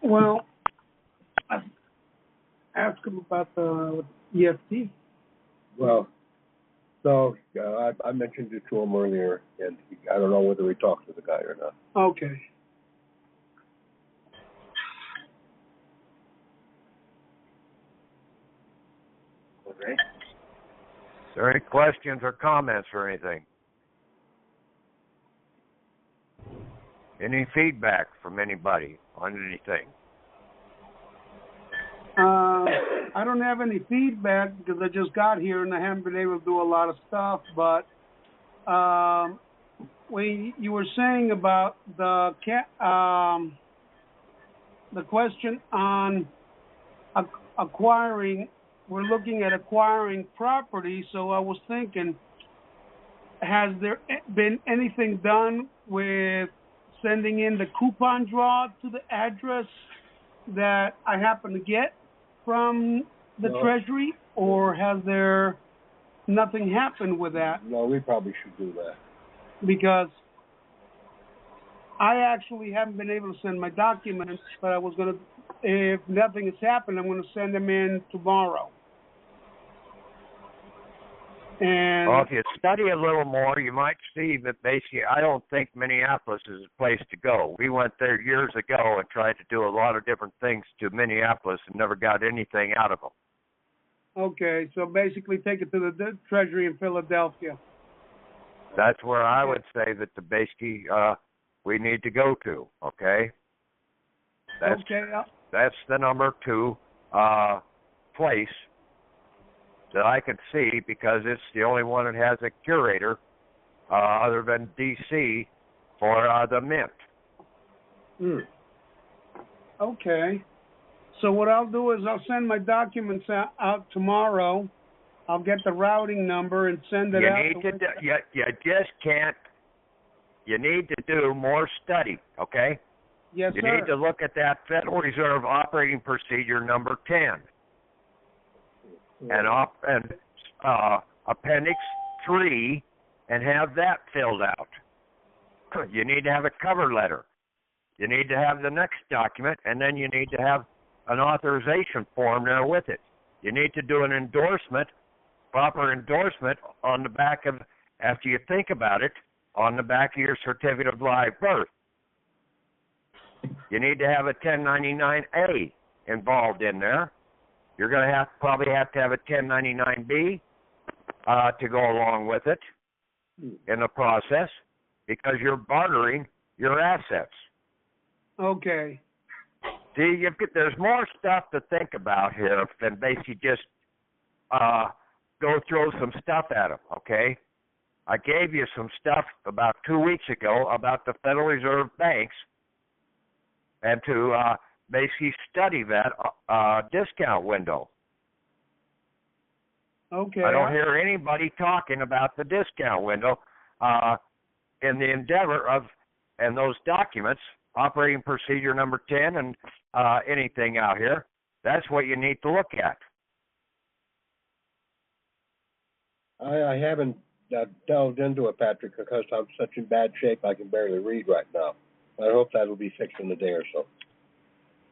Well, I asked him about the EFT. Well, so I mentioned it to him earlier, and I don't know whether he talked to the guy or not. Okay. Okay. Is there any questions or comments or anything? Any feedback from anybody on anything? I don't have any feedback because I just got here and I haven't been able to do a lot of stuff. But when you were saying about the question on acquiring, we're looking at acquiring property. So I was thinking, has there been anything done with sending in the coupon draw to the address that I happen to get from the Treasury, or has there nothing happened with that? No, we probably should do that. Because I actually haven't been able to send my documents, but I was going to, if nothing has happened, I'm going to send them in tomorrow. And well, if you study a little more, you might see that basically I don't think Minneapolis is a place to go. We went there years ago and tried to do a lot of different things to Minneapolis and never got anything out of them. Okay, so basically take it to the Treasury in Philadelphia. That's where I would say that the basically we need to go to, okay? That's the number 2 place that I could see, because it's the only one that has a curator other than D.C. for the Mint. Okay. So what I'll do is I'll send my documents out tomorrow. I'll get the routing number and send it out. You just can't. You need to do more study, okay? Yes, sir. You need to look at that Federal Reserve Operating Procedure number 10. And Appendix 3, and have that filled out. You need to have a cover letter. You need to have the next document, and then you need to have an authorization form there with it. You need to do an endorsement, proper endorsement on the back of, after you think about it, on the back of your certificate of live birth. You need to have a 1099-A involved in there. You're going to probably have to have a 1099-B to go along with it in the process, because you're bartering your assets. Okay. See, there's more stuff to think about here than basically just go throw some stuff at them, okay? I gave you some stuff about 2 weeks ago about the Federal Reserve banks, and to basically study that discount window. Okay. I don't hear anybody talking about the discount window in the endeavor of, and those documents, operating procedure number 10 and anything out here. That's what you need to look at. I haven't delved into it, Patrick, because I'm such in bad shape I can barely read right now. I hope that'll be fixed in a day or so.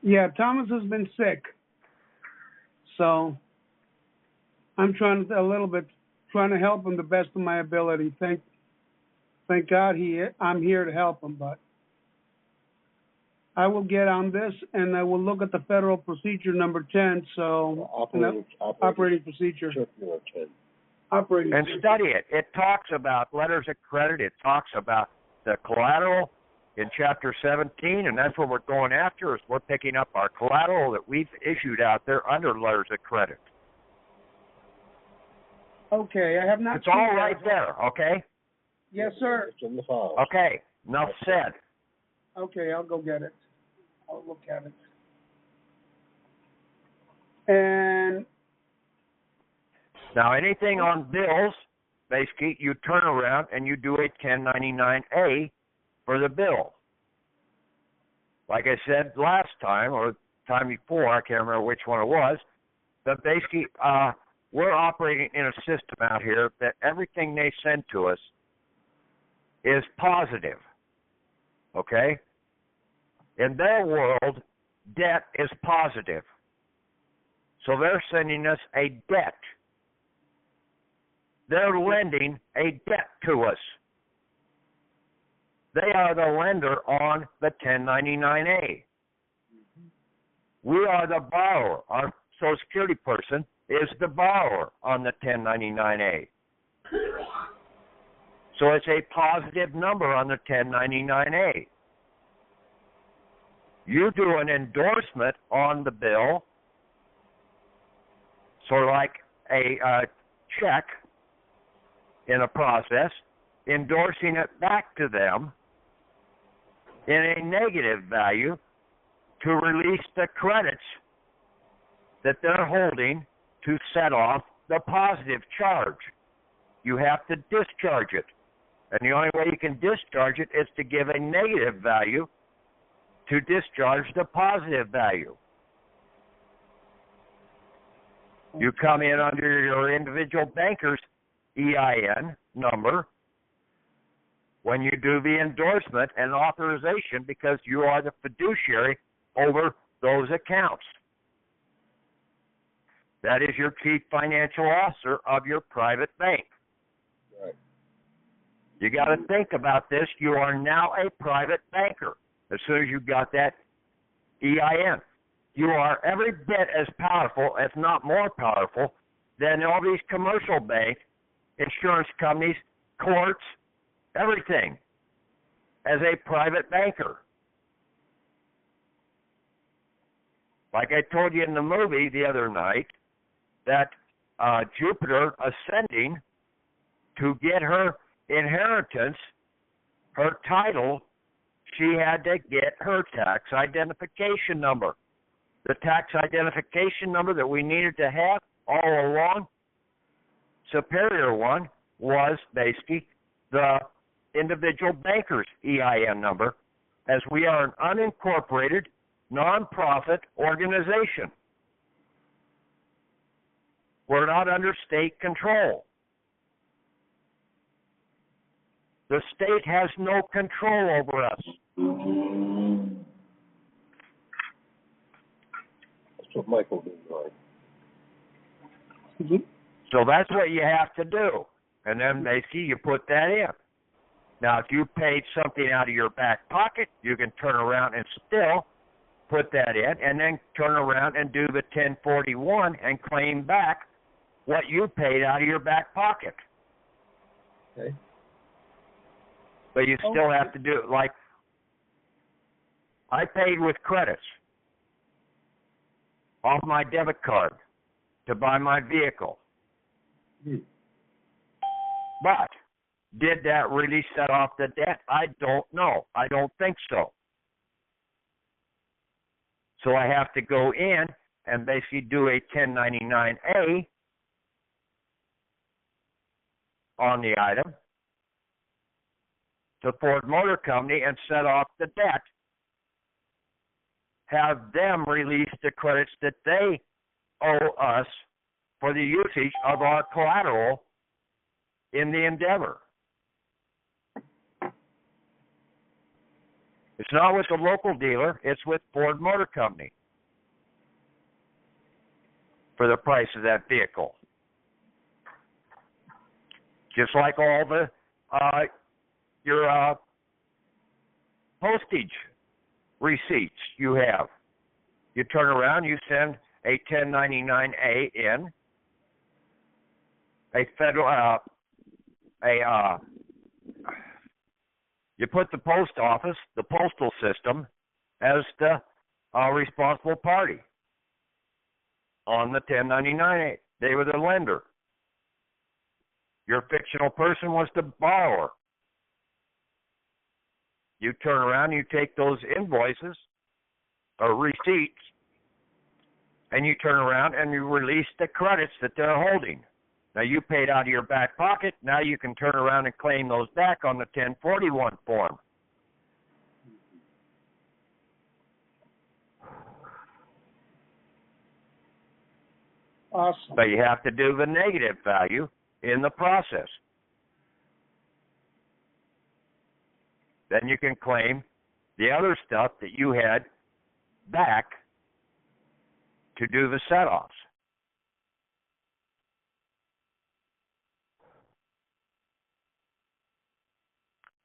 Yeah, Thomas has been sick, so I'm trying to help him the best of my ability. Thank God I'm here to help him. But I will get on this, and I will look at the Federal Procedure number 10. So operating procedure. Circular 10. Operating. And study it. It talks about letters of credit. It talks about the collateral in Chapter 17, and that's what we're going after, is we're picking up our collateral that we've issued out there under letters of credit. Okay, I have not. It's all right there, okay? Yes, sir. It's in the file. Okay, enough said. Okay, I'll go get it. I'll look at it. And now, anything on bills, basically, you turn around and you do a 1099-A for the bill. Like I said last time, or time before, I can't remember which one it was, but basically we're operating in a system out here that everything they send to us is positive, okay? In their world, debt is positive. So they're sending us a debt. They're lending a debt to us. They are the lender on the 1099-A. We are the borrower. Our Social Security person is the borrower on the 1099-A. So it's a positive number on the 1099-A. You do an endorsement on the bill, sort of like a check in a process, endorsing it back to them in a negative value to release the credits that they're holding to set off the positive charge. You have to discharge it. And the only way you can discharge it is to give a negative value to discharge the positive value. You come in under your individual banker's EIN number when you do the endorsement and authorization because you are the fiduciary over those accounts. That is your chief financial officer of your private bank. Right. You got to think about this. You are now a private banker as soon as you got that EIN. You are every bit as powerful, if not more powerful, than all these commercial banks, insurance companies, courts, everything, as a private banker. Like I told you in the movie the other night, that Jupiter ascending to get her inheritance, her title, she had to get her tax identification number. The tax identification number that we needed to have all along, superior one, was basically the individual banker's EIN number, as we are an unincorporated, nonprofit organization. We're not under state control. The state has no control over us. That's what Michael did, right? Mm-hmm. So that's what you have to do. And then basically you put that in. Now, if you paid something out of your back pocket, you can turn around and still put that in and then turn around and do the 1041 and claim back what you paid out of your back pocket. Okay. But you still have to do it. Like, I paid with credits off my debit card to buy my vehicle. But did that really set off the debt? I don't know. I don't think so. So I have to go in and basically do a 1099-A on the item to Ford Motor Company and set off the debt. Have them release the credits that they owe us for the usage of our collateral in the endeavor. It's not with the local dealer, it's with Ford Motor Company for the price of that vehicle. Just like all the your postage receipts you have. You turn around, you send a 1099-A in, a federal, you put the post office, the postal system, as the responsible party on the 1099-A. They were the lender. Your fictional person was the borrower. You turn around, you take those invoices or receipts, and you turn around and you release the credits that they're holding. Now, you paid out of your back pocket. Now you can turn around and claim those back on the 1041 form. Awesome. But you have to do the negative value in the process. Then you can claim the other stuff that you had back to do the set-offs.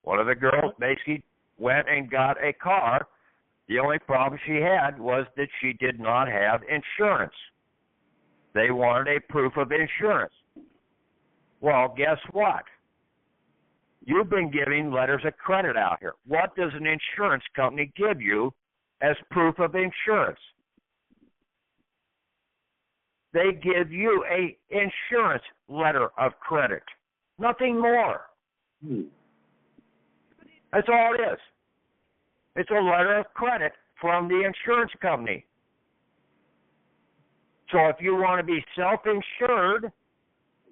One of the girls basically went and got a car. The only problem she had was that she did not have insurance. They wanted a proof of insurance. Well, guess what? You've been giving letters of credit out here. What does an insurance company give you as proof of insurance? They give you a insurance letter of credit. Nothing more. That's all it is. It's a letter of credit from the insurance company. So if you want to be self-insured,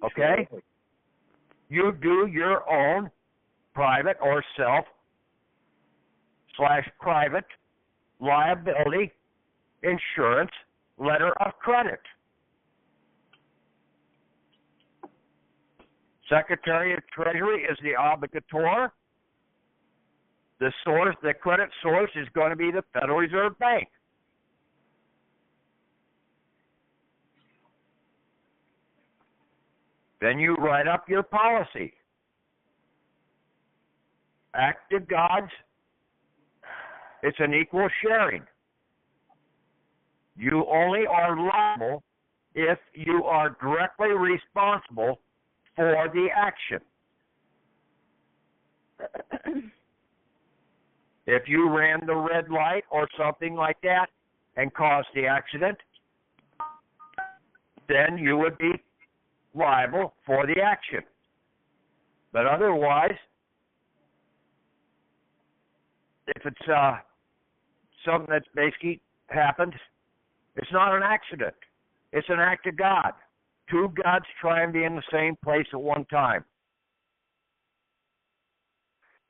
okay, you do your own private or self/private liability insurance letter of credit. Secretary of Treasury is the obligator. The source, the credit source is going to be the Federal Reserve Bank. Then you write up your policy. Act of gods, it's an equal sharing. You only are liable if you are directly responsible for the action. If you ran the red light or something like that and caused the accident, then you would be liable for the action. But otherwise, if it's something that's basically happened, it's not an accident. It's an act of God. Two gods try and be in the same place at one time.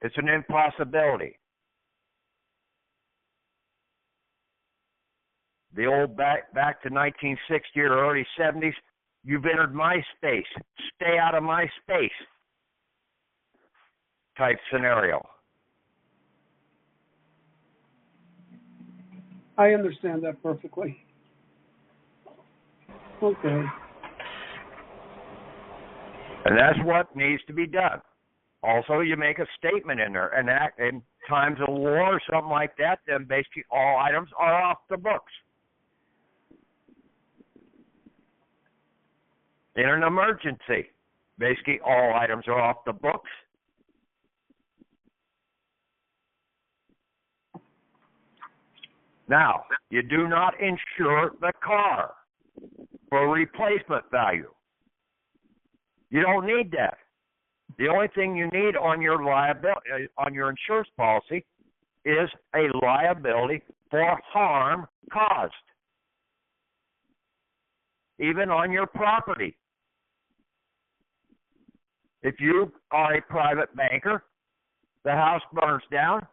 It's an impossibility. The old back to 1960 or early 70s, you've entered my space. Stay out of my space type scenario. I understand that perfectly. Okay. And that's what needs to be done. Also, you make a statement in there, and that in times of war or something like that, then basically all items are off the books. In an emergency, basically all items are off the books. Now, you do not insure the car for replacement value. You don't need that. The only thing you need on your liability, on your insurance policy, is a liability for harm caused, even on your property. If you are a private banker, the house burns down,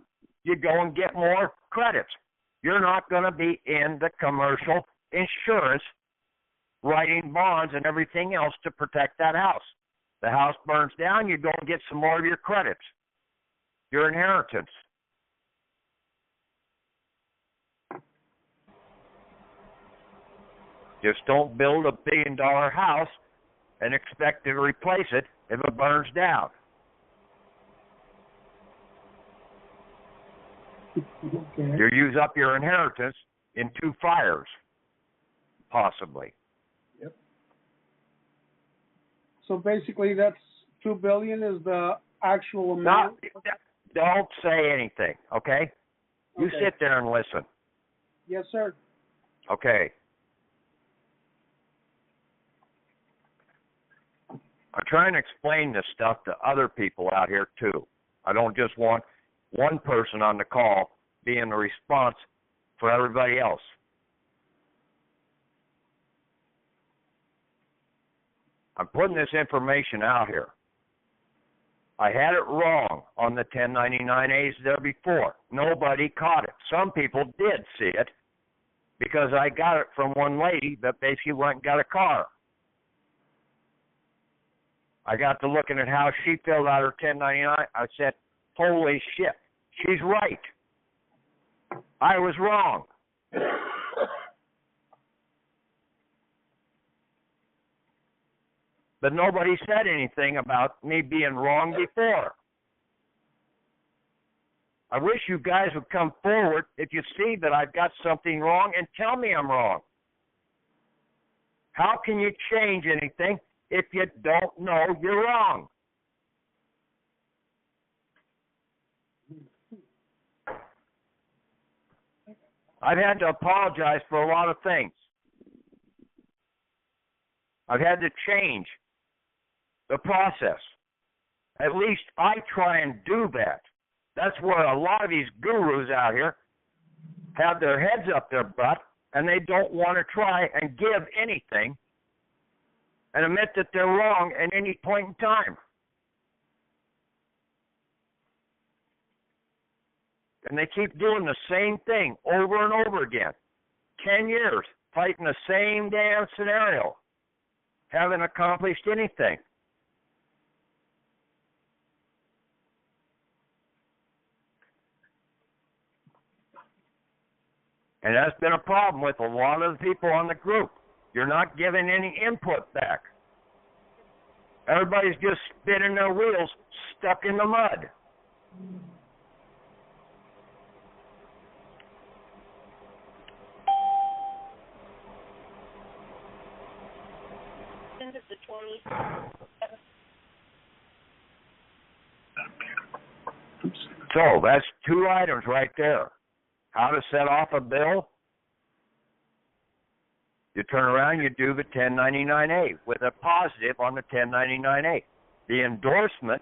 you go and get more credits. You're not going to be in the commercial insurance, writing bonds and everything else to protect that house. The house burns down, you go and get some more of your credits, your inheritance. Just don't build a $1 billion house and expect to replace it if it burns down. Okay. You use up your inheritance in 2 fires, possibly. Yep. So basically, that's $2 billion is the actual amount. Don't say anything, okay? You sit there and listen. Yes, sir. Okay. I'm trying to explain this stuff to other people out here, too. I don't just want one person on the call being the response for everybody else. I'm putting this information out here. I had it wrong on the 1099As there before. Nobody caught it. Some people did see it, because I got it from one lady that basically went and got a car. I got to looking at how she filled out her 1099. I said, holy shit, she's right. I was wrong. But nobody said anything about me being wrong before. I wish you guys would come forward if you see that I've got something wrong and tell me I'm wrong. How can you change anything if you don't know you're wrong? I've had to apologize for a lot of things. I've had to change the process. At least I try and do that. That's where a lot of these gurus out here have their heads up their butt, and they don't want to try and give anything and admit that they're wrong at any point in time. And they keep doing the same thing over and over again. 10 years fighting the same damn scenario. Haven't accomplished anything. And that's been a problem with a lot of the people on the group. You're not giving any input back. Everybody's just spinning their wheels, stuck in the mud. So that's 2 items right there. How to set off a bill. You turn around, you do the 1099-A with a positive on the 1099-A. The endorsement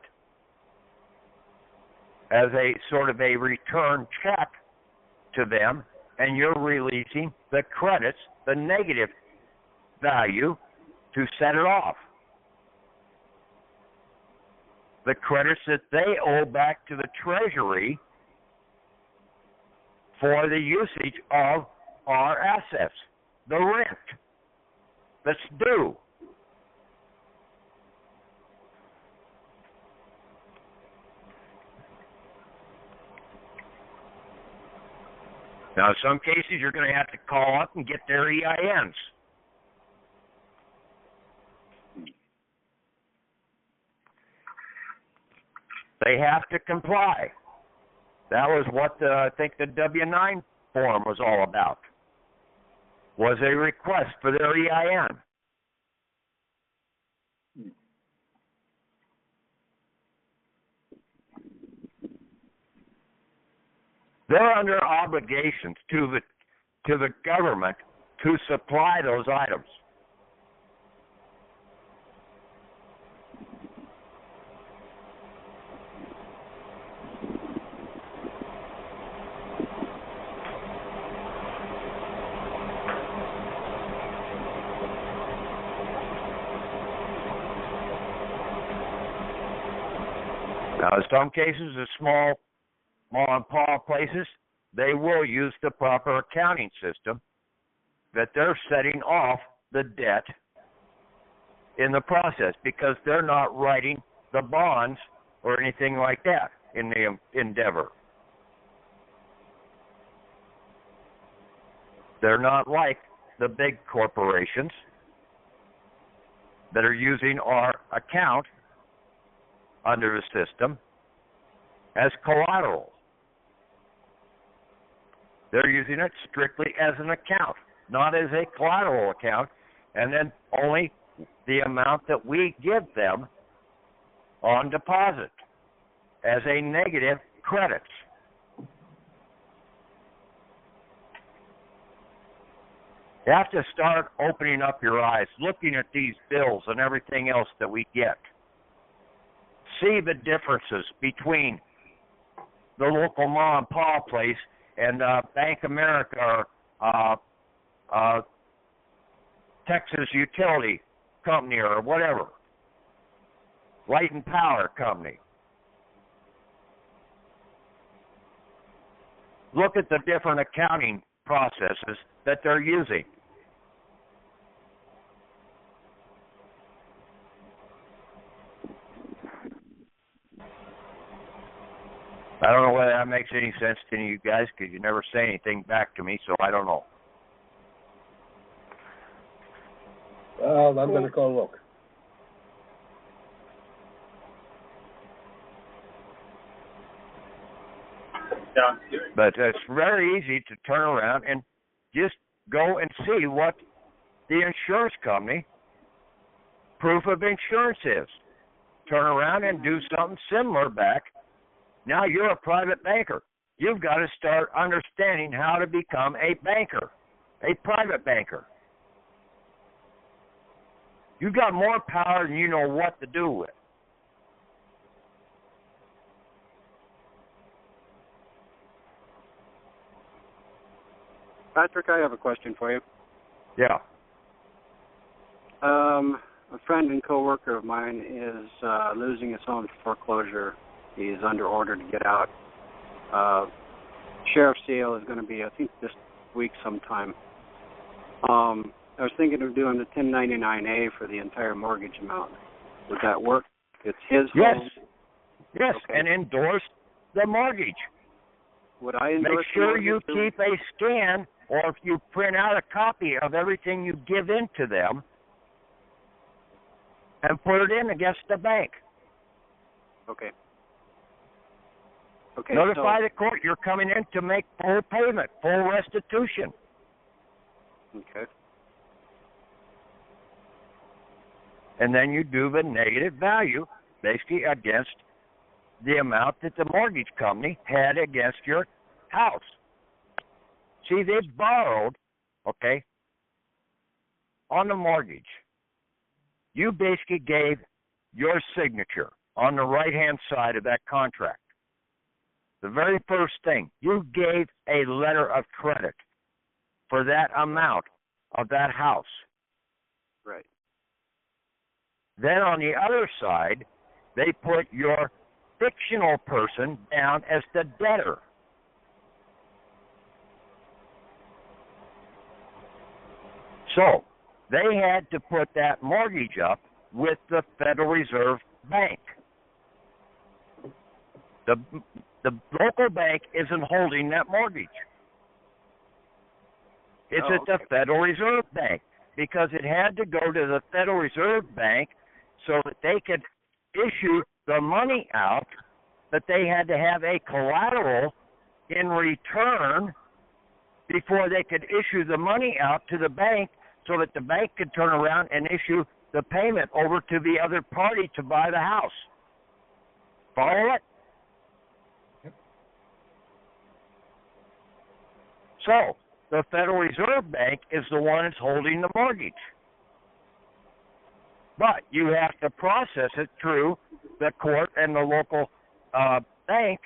as a sort of a return check to them, and you're releasing the credits, the negative value, to set it off. The credits that they owe back to the Treasury for the usage of our assets, the rent that's due. Now, in some cases, you're going to have to call up and get their EINs. They have to comply. That was what I think the W-9 form was all about, was a request for their EIN. They're under obligations to the government to supply those items. Now, in some cases, the small mom and pop places, they will use the proper accounting system that they're setting off the debt in the process, because they're not writing the bonds or anything like that in the endeavor. They're not like the big corporations that are using our account under the system as collateral. They're using it strictly as an account, not as a collateral account, and then only the amount that we give them on deposit as a negative credit. You have to start opening up your eyes, looking at these bills and everything else that we get. See the differences between the local mom and pop place and Bank America or Texas Utility Company or whatever, Light and Power Company. Look at the different accounting processes that they're using. I don't know whether that makes any sense to any of you guys, because you never say anything back to me, so I don't know. Well, I'm going to go look. Sounds good. But it's very easy to turn around and just go and see what the insurance company proof of insurance is. Turn around and do something similar back. Now you're a private banker. You've got to start understanding how to become a banker, a private banker. You've got more power than you know what to do with. Patrick, I have a question for you. Yeah. A friend and coworker of mine is losing his home to foreclosure. He's under order to get out. Sheriff's sale is going to be, I think, this week sometime. I was thinking of doing the 1099-A for the entire mortgage amount. Would that work? It's his home. Yes, Okay. and endorse the mortgage. Would I endorse Make sure the you mortgage? keep a scan, or if you print out a copy of everything you give into them, and put it in against the bank. Okay. Okay. Notify the court you're coming in to make full payment, full restitution. Okay. And then you do the negative value, basically against the amount that the mortgage company had against your house. See, they borrowed, okay, on the mortgage. You basically gave your signature on the right-hand side of that contract. The very first thing, you gave a letter of credit for that amount of that house. Right. Then on the other side, they put your fictional person down as the debtor. So they had to put that mortgage up with the Federal Reserve Bank. The local bank isn't holding that mortgage. It's at the Federal Reserve Bank, because it had to go to the Federal Reserve Bank so that they could issue the money out, but they had to have a collateral in return before they could issue the money out to the bank, so that the bank could turn around and issue the payment over to the other party to buy the house. Follow it? Yep. So, the Federal Reserve Bank is the one that's holding the mortgage. But you have to process it through the court and the local bank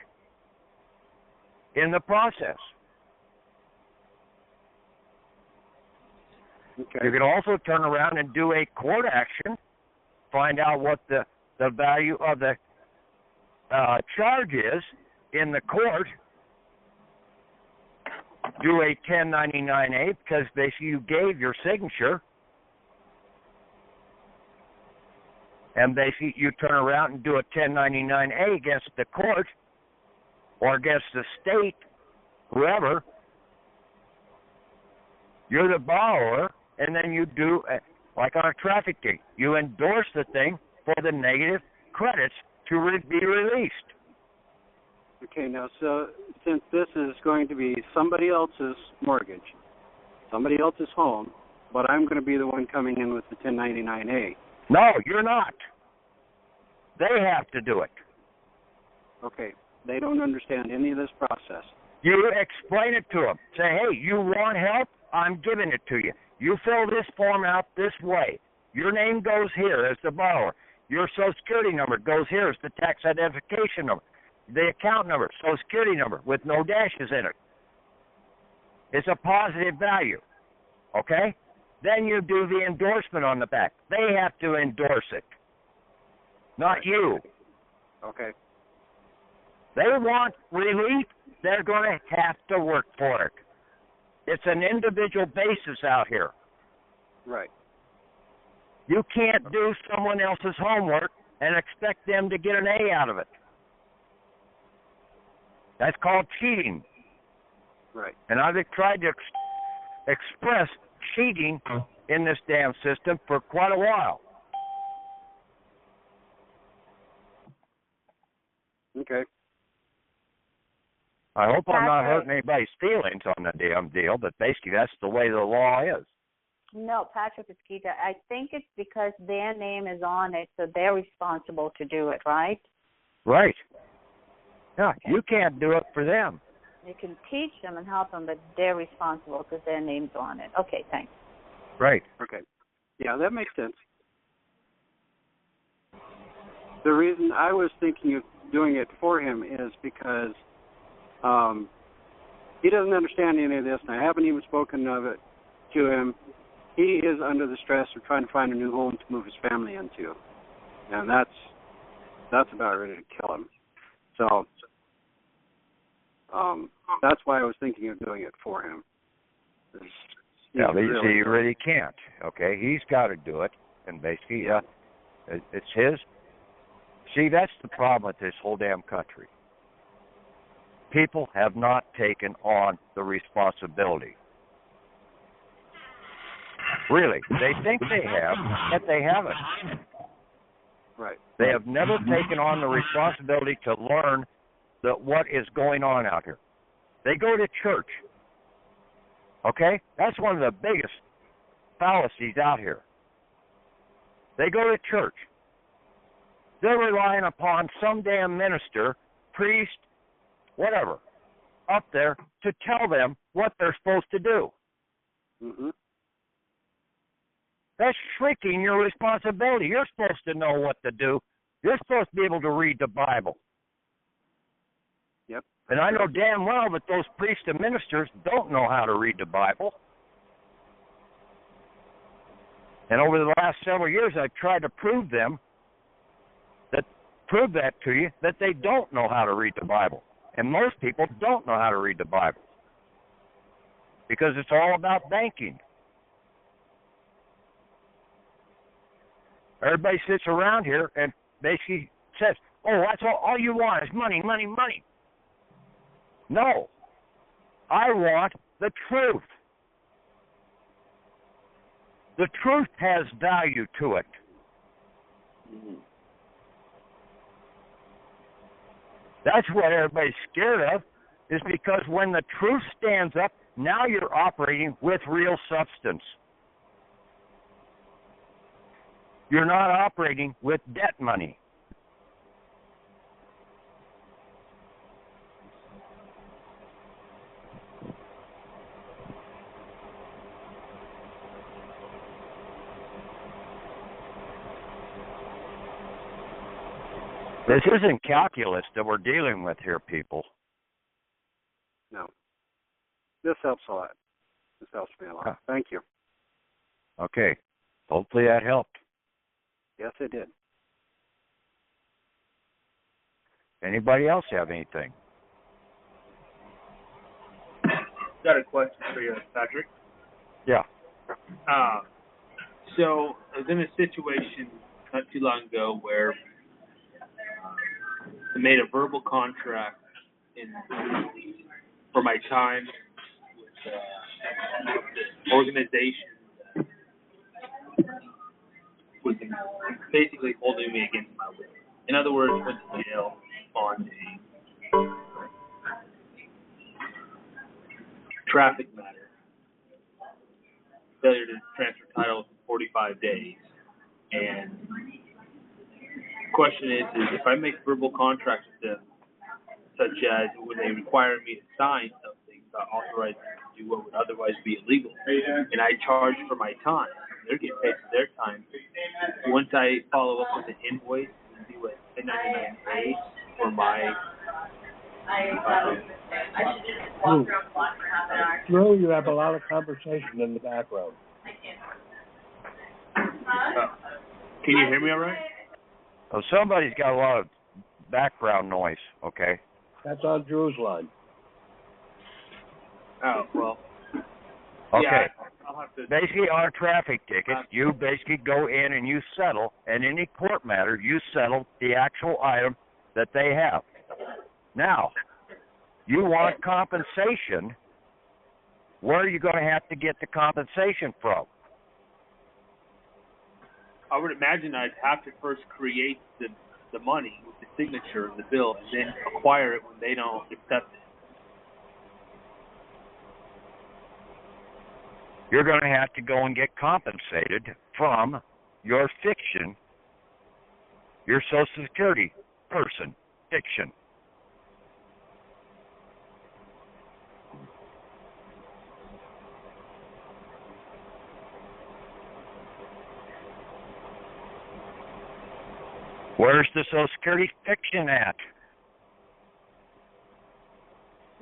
in the process. Okay. You can also turn around and do a court action, find out what the value of the charge is in the court, do a 1099-A, because basically you gave your signature, and basically you turn around and do a 1099-A against the court or against the state, whoever. You're the borrower, and then you do, like on a traffic ticket, you endorse the thing for the negative credits to be released. Okay, now, so since this is going to be somebody else's mortgage, somebody else's home, but I'm going to be the one coming in with the 1099-A. No, you're not. They have to do it. Okay, they don't understand any of this process. You explain it to them. Say, hey, you want help? I'm giving it to you. You fill this form out this way. Your name goes here as the borrower. Your Social Security number goes here as the tax identification number. The account number, Social Security number, with no dashes in it. It's a positive value. Okay? Then you do the endorsement on the back. They have to endorse it, not you. Okay. They want relief, they're going to have to work for it. It's an individual basis out here. Right. You can't do someone else's homework and expect them to get an A out of it. That's called cheating. Right. And I've tried to express cheating in this damn system for quite a while. Okay. I hope I'm not Patrick. hurting anybody's feelings on the damn deal, but basically that's the way the law is. No, Patrick, it's Gita. I think it's because their name is on it, so they're responsible to do it, right? Right. Yeah, you can't do it for them. You can teach them and help them, but they're responsible because their name's on it. Okay, thanks. Right. Okay. Yeah, that makes sense. The reason I was thinking of doing it for him is because he doesn't understand any of this, and I haven't even spoken of it to him. He is under the stress of trying to find a new home to move his family into, and that's about ready to kill him. So that's why I was thinking of doing it for him. Yeah, but you see, you really can't. Okay, he's got to do it, and basically, it's his. See, that's the problem with this whole damn country. People have not taken on the responsibility. Really, they think they have, but they haven't. Right. They have never taken on the responsibility to learn what is going on out here. They go to church. Okay? That's one of the biggest fallacies out here. They go to church. They're relying upon some damn minister, priest, whatever, up there to tell them what they're supposed to do. Mm-hmm. That's shrinking your responsibility. You're supposed to know what to do. You're supposed to be able to read the Bible. Yep. And I know damn well that those priests and ministers don't know how to read the Bible. And over the last several years, I've tried to prove that to you, that they don't know how to read the Bible. And most people don't know how to read the Bible because it's all about banking. Everybody sits around here and basically says, oh, that's all you want is money, money, money. No. I want the truth. The truth has value to it. Mm-hmm. That's what everybody's scared of, is because when the truth stands up, now you're operating with real substance. You're not operating with debt money. This isn't calculus that we're dealing with here, people. No. This helps a lot. This helps me a lot. Huh. Thank you. Okay. Hopefully that helped. Yes, it did. Anybody else have anything? Got a question for you, Patrick. Yeah. So I was in a situation not too long ago where I made a verbal contract for my time with this organization that was basically holding me against my will. In other words, went to jail on a traffic matter, failure to transfer title in 45 days. And the question is if I make verbal contracts with them, such as when they require me to sign something that authorizes me to do what would otherwise be illegal, and I charge for my time, they're getting paid for their time. Once I follow up with an invoice and do a 1099A for my Drew, you have a lot of conversation in the background. can you hear me all right? Oh, somebody's got a lot of background noise, okay? That's on Drew's line. Oh, well, Okay. Yeah, I'll have to. Basically, on a traffic ticket, you basically go in and you settle, and any court matter, you settle the actual item that they have. Now, you want compensation. Where are you going to have to get the compensation from? I would imagine I'd have to first create the money with the signature of the bill, and then acquire it when they don't accept it. You're going to have to go and get compensated from your fiction, your Social Security person, fiction. Where's the Social Security fiction at?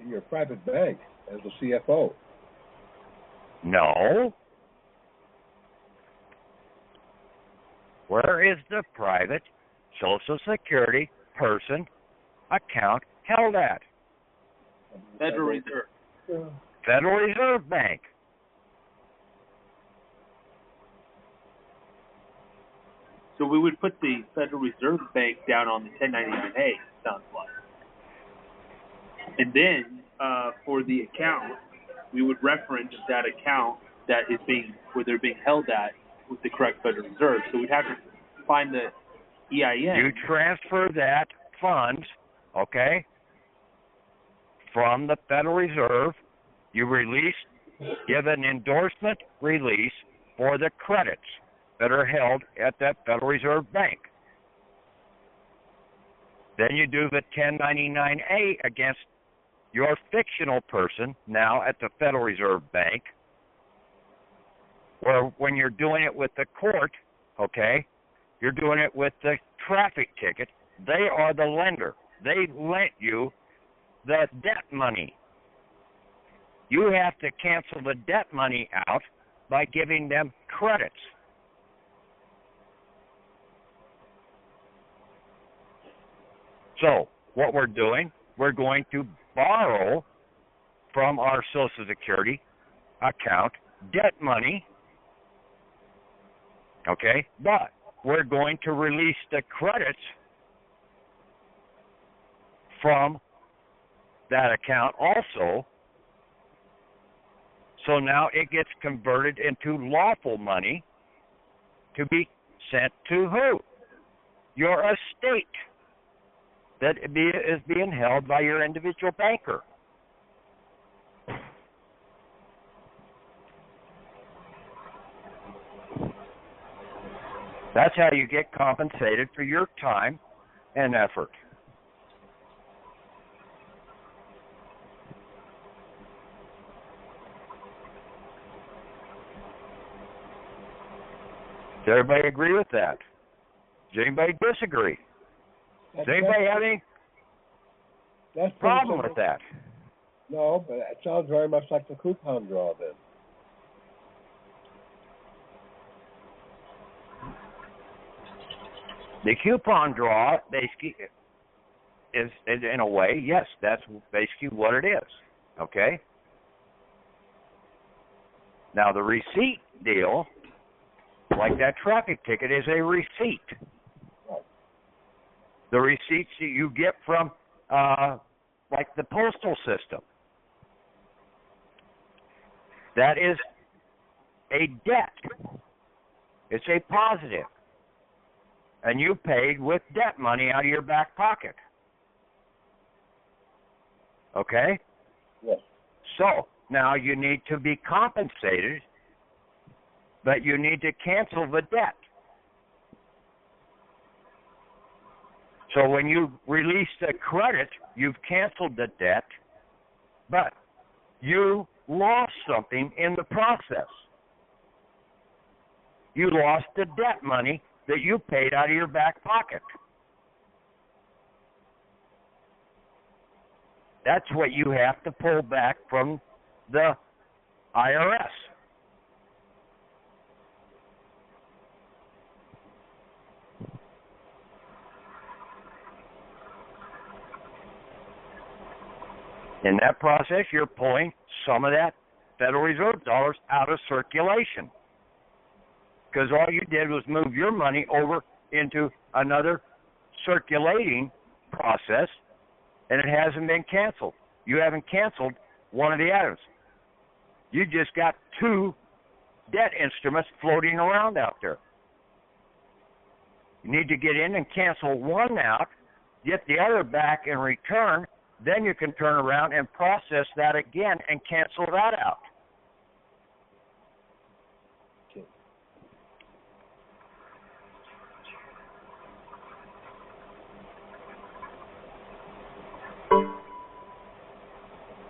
In your private bank as a CFO. No. Where is the private Social Security person account held at? Federal Reserve. Federal Reserve Bank. So we would put the Federal Reserve Bank down on the 1099-A, sounds like. And then for the account, we would reference that account that is where they're being held at with the correct Federal Reserve. So we'd have to find the EIN. You transfer that funds, okay, from the Federal Reserve. You give an endorsement release for the credits that are held at that Federal Reserve Bank. Then you do the 1099-A against your fictional person now at the Federal Reserve Bank, where when you're doing it with the court, okay, you're doing it with the traffic ticket. They are the lender. They lent you the debt money. You have to cancel the debt money out by giving them credits. So what we're doing, we're going to borrow from our Social Security account debt money, okay, but we're going to release the credits from that account also. So now it gets converted into lawful money to be sent to who? Your estate that is being held by your individual banker. That's how you get compensated for your time and effort. Does everybody agree with that? Does anybody disagree? Does anybody have any problem with that? No, but it sounds very much like the coupon draw then. The coupon draw basically is, in a way, yes, that's basically what it is. Okay? Now, the receipt deal, like that traffic ticket, is a receipt. The receipts that you get from, like the postal system. That is a debt. It's a positive. And you paid with debt money out of your back pocket. Okay? Yes. So, now you need to be compensated, but you need to cancel the debt. So when you release the credit, you've canceled the debt, but you lost something in the process. You lost the debt money that you paid out of your back pocket. That's what you have to pull back from the IRS. In that process, you're pulling some of that Federal Reserve dollars out of circulation. Because all you did was move your money over into another circulating process, and it hasn't been canceled. You haven't canceled one of the items. You just got two debt instruments floating around out there. You need to get in and cancel one out, get the other back in return, then you can turn around and process that again and cancel that out.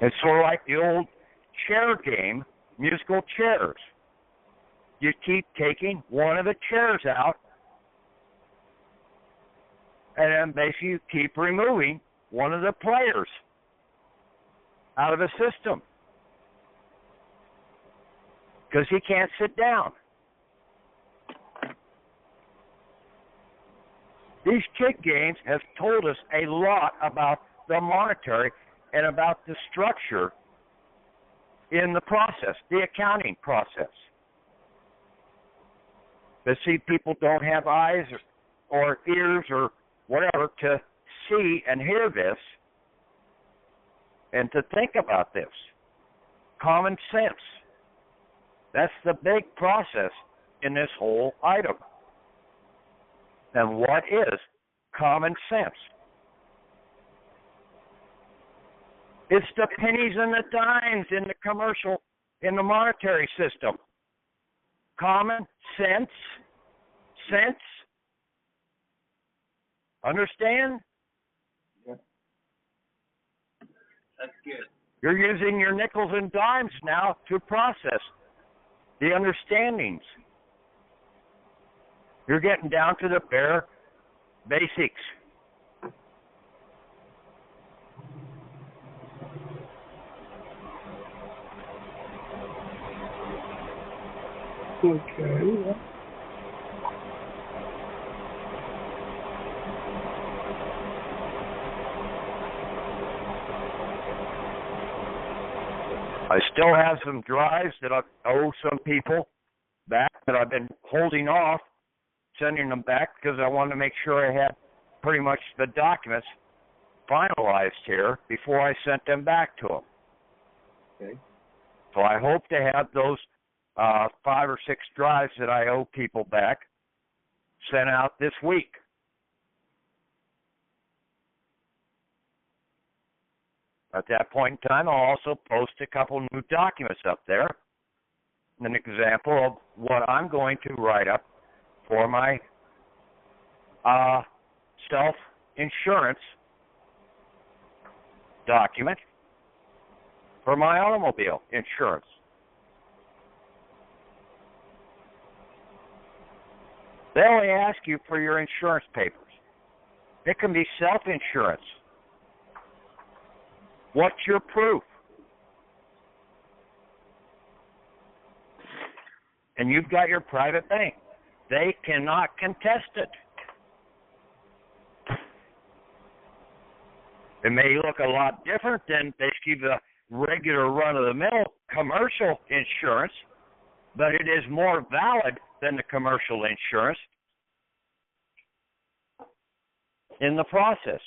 It's sort of like the old chair game, musical chairs. You keep taking one of the chairs out, and then basically you keep removing one of the players out of the system because he can't sit down. These chit games have told us a lot about the monetary and about the structure in the process, the accounting process. But see, people don't have eyes or ears or whatever to see and hear this and to think about this. Common sense. That's the big process in this whole item. And what is common sense? It's the pennies and the dimes in the commercial, in the monetary system. Common sense. Sense. Understand? Yeah. That's good. You're using your nickels and dimes now to process the understandings. You're getting down to the bare basics. Okay. I still have some drives that I owe some people back that I've been holding off sending them back because I wanted to make sure I had pretty much the documents finalized here before I sent them back to them. Okay. So I hope to have those 5 or 6 drives that I owe people back sent out this week. At that point in time, I'll also post a couple new documents up there. An example of what I'm going to write up for my self-insurance document for my automobile insurance. They only ask you for your insurance papers. It can be self-insurance. What's your proof? And you've got your private bank. They cannot contest it. It may look a lot different than basically the regular run-of-the-mill commercial insurance, but it is more valid than the commercial insurance in the process.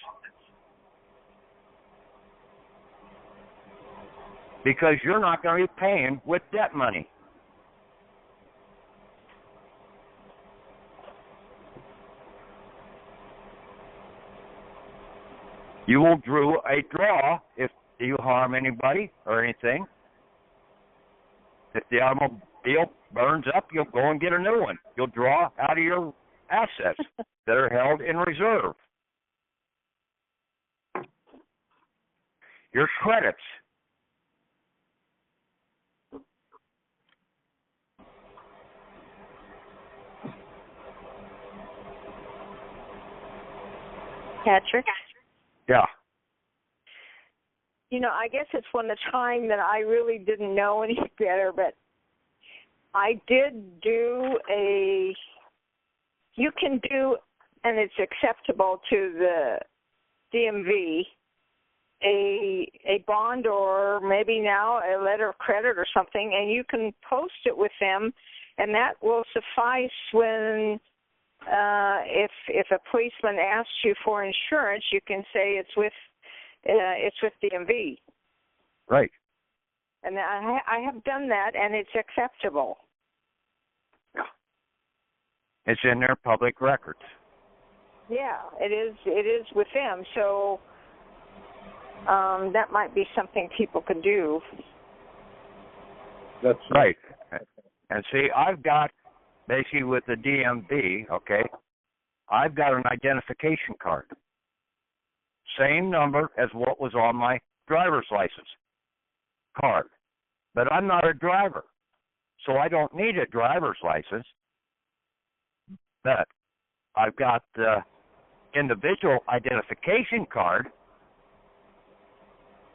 Because you're not going to be paying with debt money. You will draw a draw if you harm anybody or anything. If the automobile burns up, you'll go and get a new one. You'll draw out of your assets that are held in reserve. Your credits. Patrick? Yeah. You know, I guess it's from the time that I really didn't know any better, but I did do you can do, and it's acceptable to the DMV, a bond or maybe now a letter of credit or something, and you can post it with them, and that will suffice when if a policeman asks you for insurance, you can say it's with DMV. Right. And I have done that, and it's acceptable. Yeah. It's in their public records. Yeah, it is. It is with them. So that might be something people could do. That's right. And see, I've got basically with the DMV, okay, I've got an identification card. Same number as what was on my driver's license card. But I'm not a driver, so I don't need a driver's license. But I've got the individual identification card,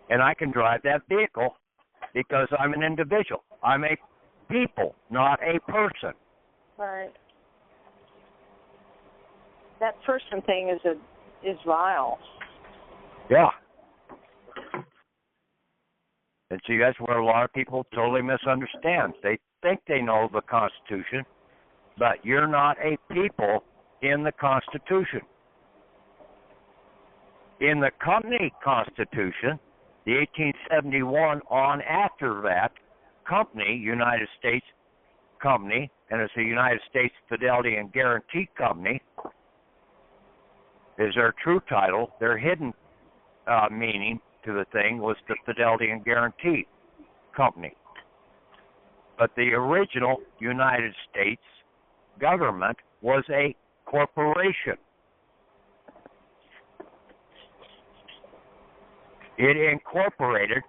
and I can drive that vehicle because I'm an individual. I'm a people, not a person. Right. That person thing is vile. Yeah. And see, that's where a lot of people totally misunderstand. They think they know the Constitution, but you're not a people in the Constitution. In the company Constitution, the 1871 on after that, company, United States Company, and it's the United States Fidelity and Guarantee Company, is their true title. Their hidden meaning to the thing was the Fidelity and Guarantee Company. But the original United States government was a corporation. It incorporated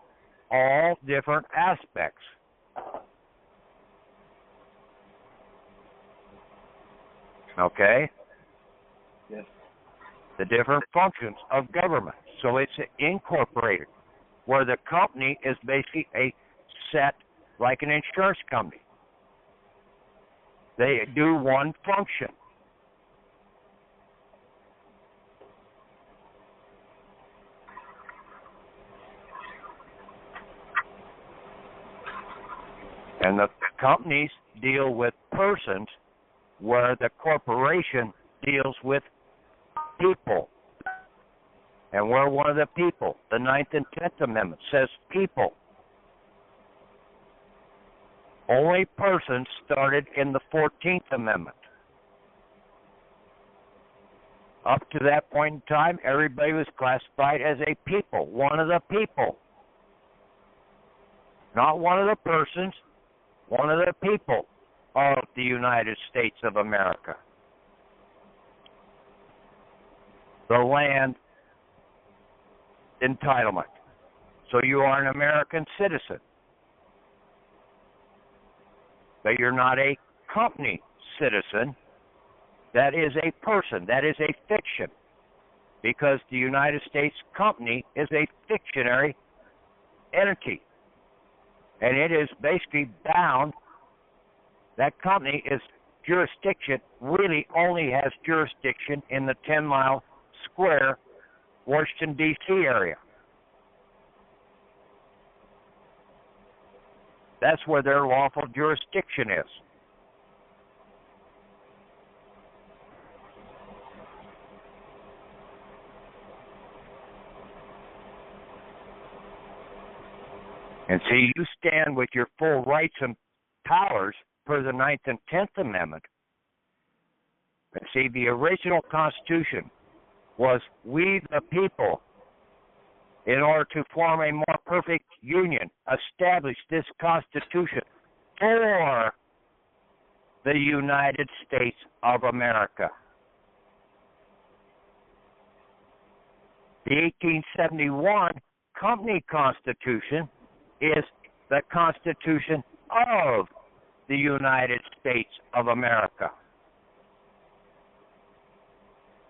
all different aspects. Okay? Yes. The different functions of government. So it's incorporated, where the company is basically a set, like an insurance company. They do one function. And the companies deal with persons, where the corporation deals with people. And we're one of the people. The 9th and 10th Amendment says people. Only persons started in the 14th Amendment. Up to that point in time, everybody was classified as a people, one of the people. Not one of the persons, one of the people of the United States of America. The land entitlement. So you are an American citizen. But you're not a company citizen. That is a person. That is a fiction. Because the United States company is a fictionary entity. And it is basically bound. That company is jurisdiction, really only has jurisdiction in the 10-mile square Washington, D.C. area. That's where their lawful jurisdiction is. And see, you stand with your full rights and powers per the 9th and 10th Amendment. And see, the original Constitution was we the people, in order to form a more perfect union, establish this Constitution for the United States of America. The 1871 Company Constitution is the Constitution of the United States of America.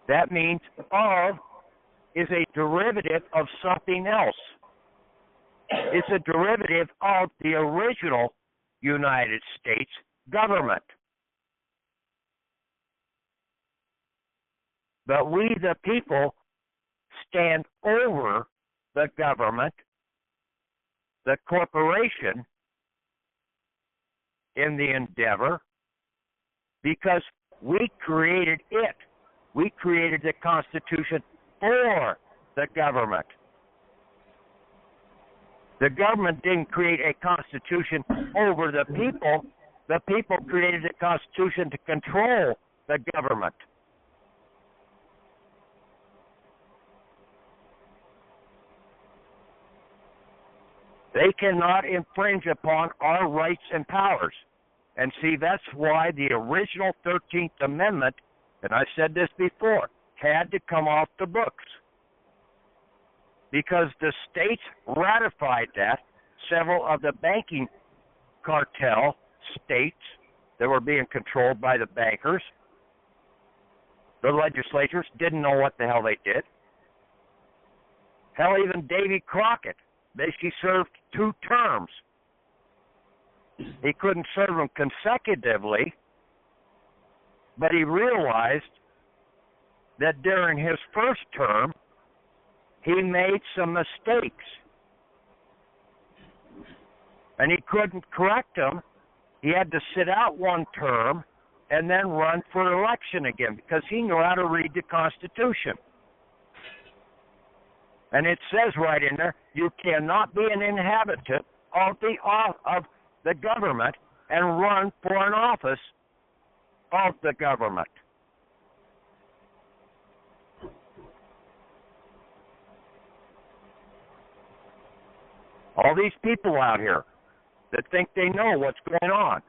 That means of is a derivative of something else. It's a derivative of the original United States government. But we, the people, stand over the government, the corporation in the endeavor, because we created it. We created the Constitution for the government. The government didn't create a Constitution over the people. The people created a Constitution to control the government. They cannot infringe upon our rights and powers. And see, that's why the original 13th Amendment, and I said this before, had to come off the books. Because the states ratified that. Several of the banking cartel states that were being controlled by the bankers, the legislatures didn't know what the hell they did. Hell, even Davy Crockett basically served 2 terms. He couldn't serve them consecutively, but he realized that during his first term, he made some mistakes. And he couldn't correct them. He had to sit out 1 term and then run for election again because he knew how to read the Constitution. And it says right in there, you cannot be an inhabitant of the government and run for an office of the government. All these people out here that think they know what's going on.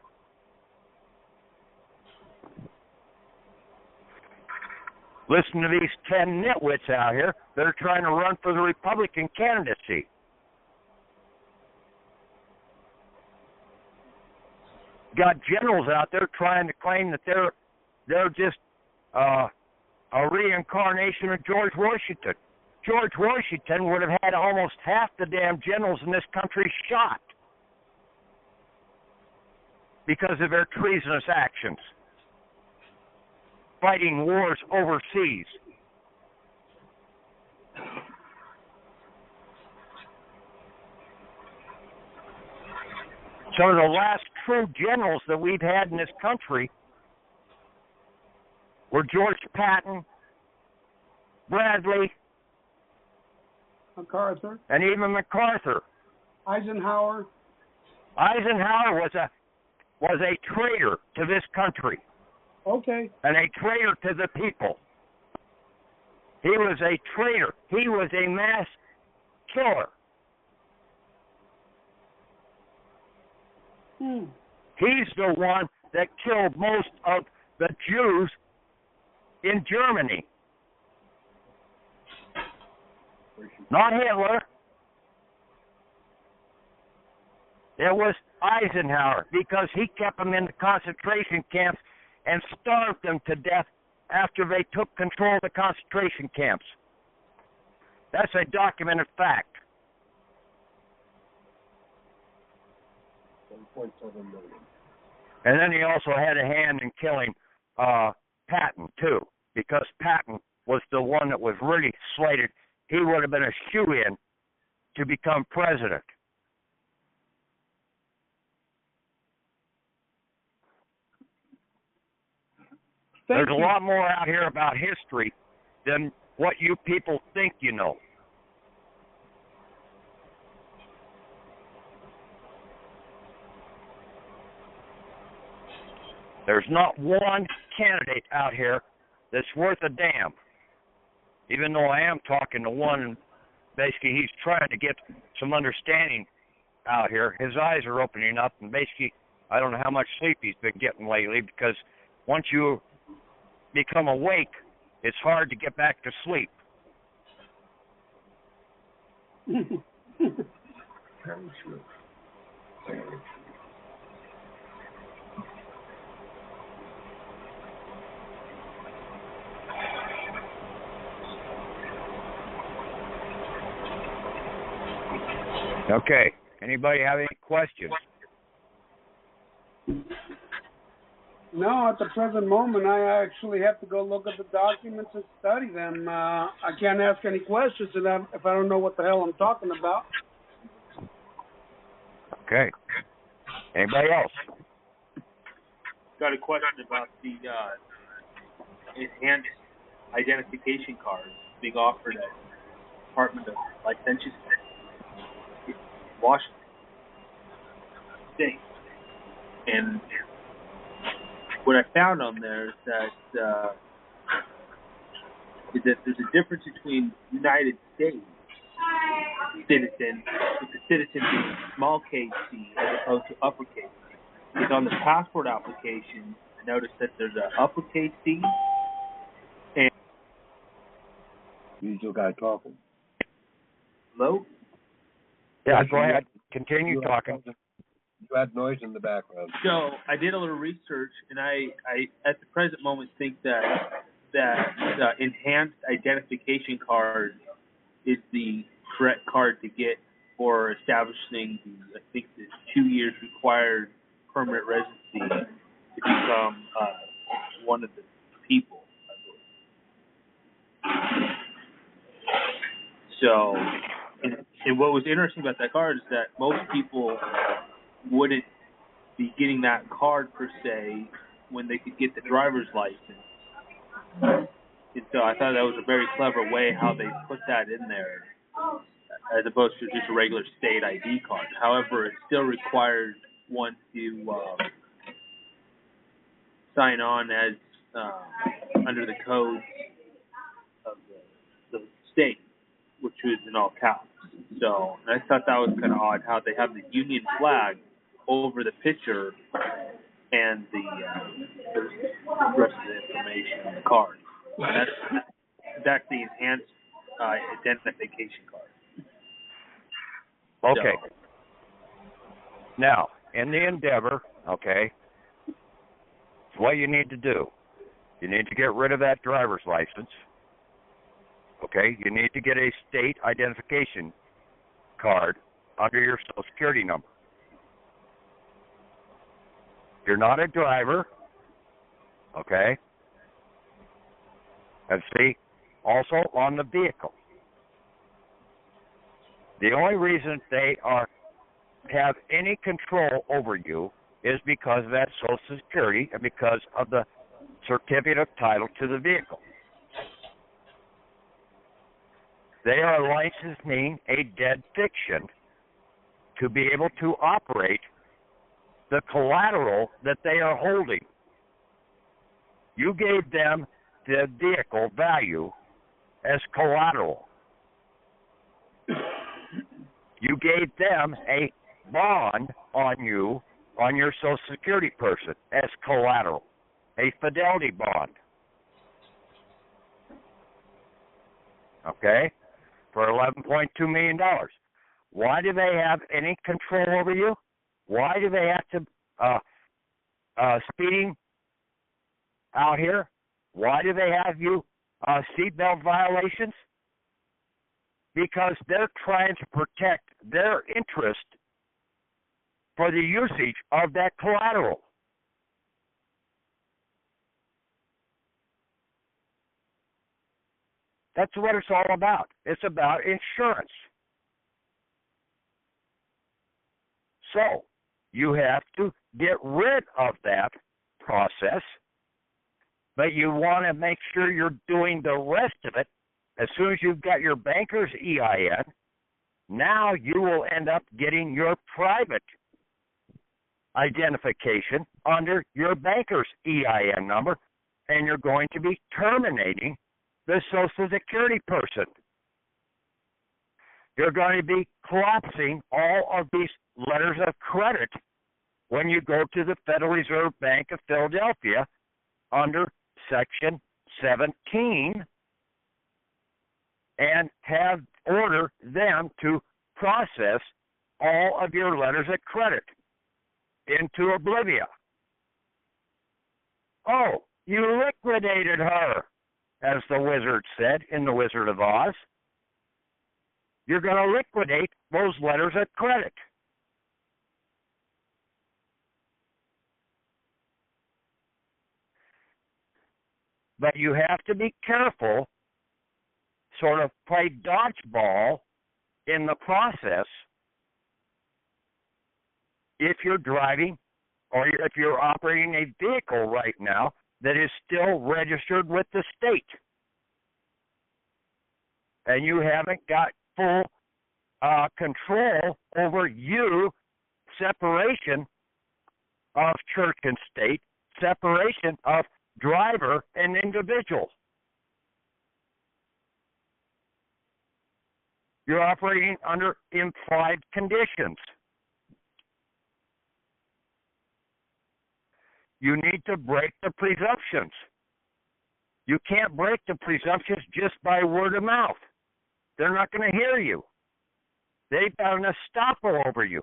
Listen to these 10 nitwits out here that are trying to run for the Republican candidacy. Got generals out there trying to claim that they're just a reincarnation of George Washington. George Washington would have had almost half the damn generals in this country shot because of their treasonous actions, fighting wars overseas. Some of the last true generals that we've had in this country were George Patton, Bradley, MacArthur, and even MacArthur. Eisenhower. Eisenhower was a traitor to this country. Okay. And a traitor to the people. He was a traitor. He was a mass killer. He's the one that killed most of the Jews in Germany. Not Hitler. It was Eisenhower, because he kept them in the concentration camps and starved them to death after they took control of the concentration camps. That's a documented fact. 1.7 million. And then he also had a hand in killing Patton, too, because Patton was the one that was really slated. He would have been a shoo-in to become president. There's a lot more out here about history than what you people think you know. There's not one candidate out here that's worth a damn. Even though I am talking to one, and basically he's trying to get some understanding out here. His eyes are opening up, and basically I don't know how much sleep he's been getting lately, because once you become awake, it's hard to get back to sleep. Okay. Anybody have any questions? No, at the present moment, I actually have to go look at the documents and study them. I can't ask any questions if I don't know what the hell I'm talking about. Okay. Anybody else? Got a question about the enhanced identification cards being offered at Department of Licentious in Washington State. And what I found on there is that there's a difference between United States citizen, with the citizen being small case C as opposed to uppercase C. Because on the passport application, I noticed that there's an uppercase C and You still got talking. low. Yeah, go ahead. Continue talking. You had noise in the background. So I did a little research, and I at the present moment think that enhanced identification card is the correct card to get for establishing the, I think, the 2 years required permanent residency to become one of the people, I believe. So, and what was interesting about that card is that most people wouldn't be getting that card per se when they could get the driver's license. And so I thought that was a very clever way how they put that in there, as opposed to just a regular state ID card. However, it still requires one to sign on as under the code of the state, which was in all caps. So I thought that was kind of odd how they have the Union flag over the picture and the rest of the information on the card. And that's the enhanced identification card. Okay. So, now, in the endeavor, okay, what you need to do, you need to get rid of that driver's license. Okay, you need to get a state identification card under your Social Security number. You're not a driver, okay? And see, also on the vehicle. The only reason they have any control over you is because of that Social Security and because of the certificate of title to the vehicle. They are licensing a dead fiction to be able to operate the collateral that they are holding. You gave them the vehicle value as collateral. You gave them a bond on you, on your Social Security person, as collateral, a fidelity bond. Okay? For $11.2 million. Why do they have any control over you? Why do they have to speeding out here? Why do they have you seatbelt violations? Because they're trying to protect their interest for the usage of that collateral. That's what it's all about. It's about insurance. So, you have to get rid of that process, but you want to make sure you're doing the rest of it. As soon as you've got your banker's EIN, now you will end up getting your private identification under your banker's EIN number, and you're going to be terminating the Social Security person. You're going to be collapsing all of these letters of credit when you go to the Federal Reserve Bank of Philadelphia under Section 17 and order them to process all of your letters of credit into oblivion. Oh, you liquidated her, as the wizard said in The Wizard of Oz. You're going to liquidate those letters of credit. But you have to be careful, sort of play dodgeball in the process if you're driving or if you're operating a vehicle right now that is still registered with the state. And you haven't got full control over separation of church and state, separation of driver and individual. You're operating under implied conditions. You need to break the presumptions. You can't break the presumptions just by word of mouth. They're not going to hear you. They've got an estoppel over you.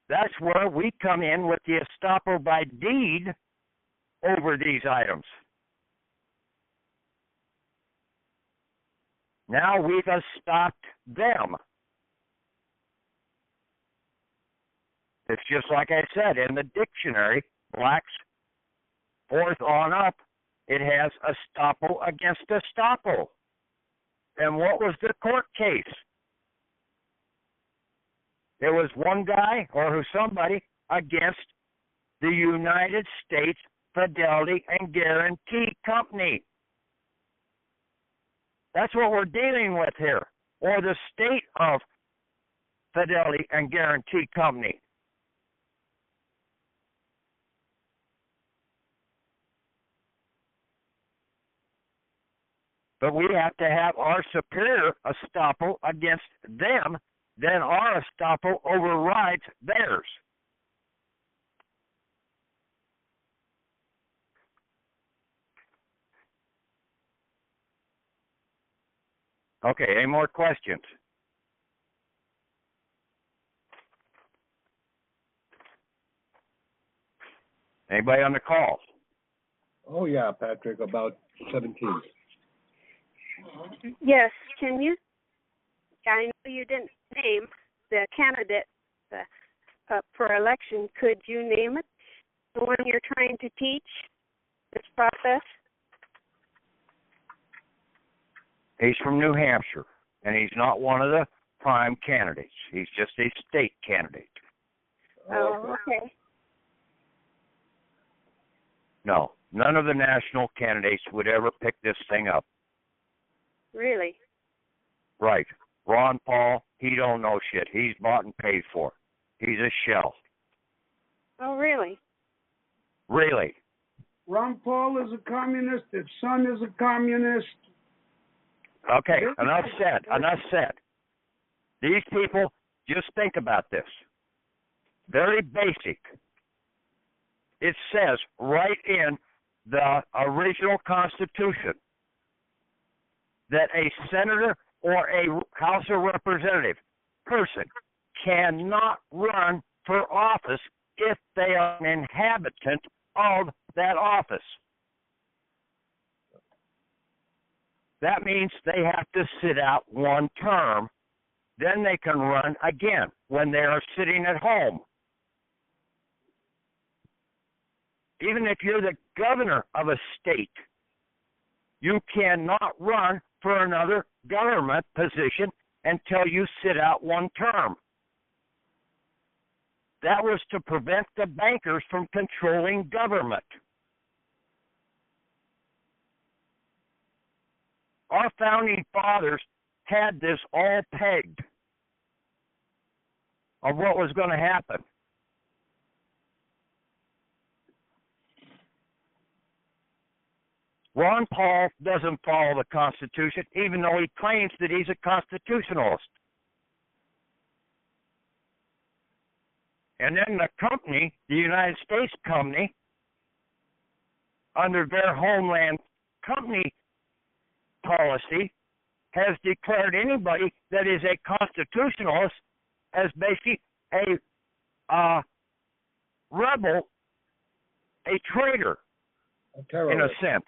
That's where we come in with the estoppel by deed over these items. Now we've estopped them. It's just like I said, in the dictionary, blacks, fourth on up, it has estoppel against estoppel. And what was the court case? It was one guy or somebody against the United States Fidelity and Guarantee Company. That's what we're dealing with here, or the state of Fidelity and Guarantee Company. But we have to have our superior estoppel against them, then our estoppel overrides theirs. Okay, any more questions? Anybody on the call? Oh, yeah, Patrick, about 17. Yes, can you, I know you didn't name the candidate for election. Could you name it, the one you're trying to teach this process? He's from New Hampshire, and he's not one of the prime candidates. He's just a state candidate. Oh, okay. No, none of the national candidates would ever pick this thing up. Really? Right. Ron Paul, he don't know shit. He's bought and paid for. He's a shell. Oh, really? Really. Ron Paul is a communist. His son is a communist. Okay, enough said. Enough said. These people, just think about this. Very basic. It says right in the original Constitution that a senator or a House of Representative person cannot run for office if they are an inhabitant of that office. That means they have to sit out one term. Then they can run again when they are sitting at home. Even if you're the governor of a state, you cannot run for another government position until you sit out one term. That was to prevent the bankers from controlling government. Our founding fathers had this all pegged of what was going to happen. Ron Paul doesn't follow the Constitution, even though he claims that he's a constitutionalist. And then the company, the United States company, under their Homeland Company policy, has declared anybody that is a constitutionalist as basically a rebel, a traitor, in a sense.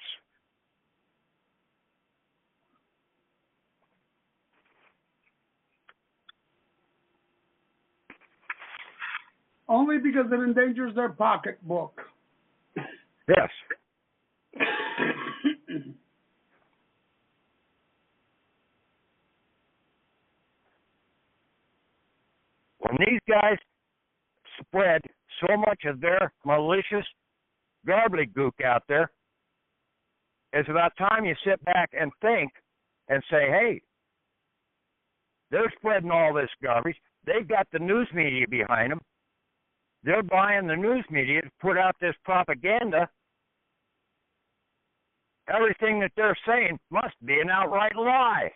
Only because it endangers their pocketbook. Yes. And these guys spread so much of their malicious gobbledygook out there, it's about time you sit back and think and say, hey, they're spreading all this garbage. They've got the news media behind them. They're buying the news media to put out this propaganda. Everything that they're saying must be an outright lie.